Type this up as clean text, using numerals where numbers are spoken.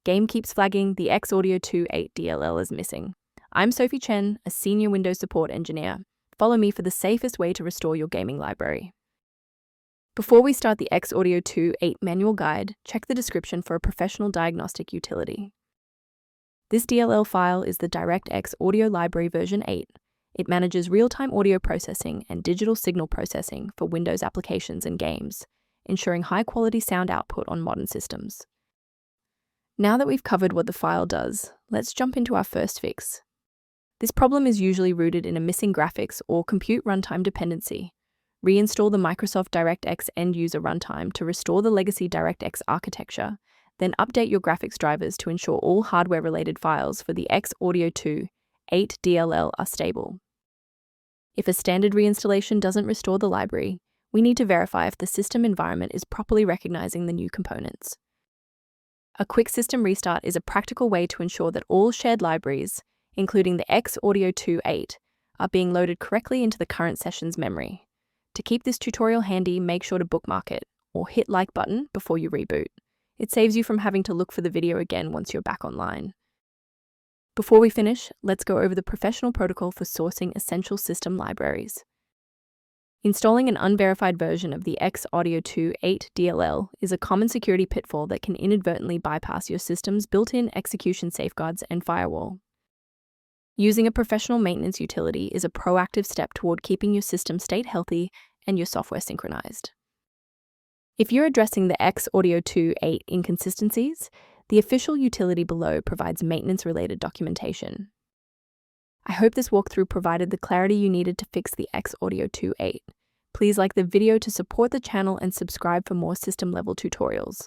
game keeps flagging the X-Audio 2.8 DLL is missing. I'm Sophie Chen, a senior Windows support engineer. Follow me for the safest way to restore your gaming library. Before we start the X-Audio 2.8 manual guide, check the description for a professional diagnostic utility. This DLL file is the DirectX Audio Library version 8. It manages real-time audio processing and digital signal processing for Windows applications and games, ensuring high-quality sound output on modern systems. Now that we've covered what the file does, let's jump into our first fix. This problem is usually rooted in a missing graphics or compute runtime dependency. Reinstall the Microsoft DirectX End-User Runtime to restore the legacy DirectX architecture, then update your graphics drivers to ensure all hardware-related files for the X-Audio 2.8 DLL are stable. If a standard reinstallation doesn't restore the library, we need to verify if the system environment is properly recognizing the new components. A quick system restart is a practical way to ensure that all shared libraries, including the X-Audio 2.8, are being loaded correctly into the current session's memory. To keep this tutorial handy, make sure to bookmark it or hit like button before you reboot. It saves you from having to look for the video again once you're back online. Before we finish, let's go over the professional protocol for sourcing essential system libraries. Installing an unverified version of the X-Audio 2.8 DLL is a common security pitfall that can inadvertently bypass your system's built-in execution safeguards and firewall. Using a professional maintenance utility is a proactive step toward keeping your system state healthy and your software synchronized. If you're addressing the X-Audio 2.8 inconsistencies, the official utility below provides maintenance-related documentation. I hope this walkthrough provided the clarity you needed to fix the X-Audio 2.8. Please like the video to support the channel and subscribe for more system-level tutorials.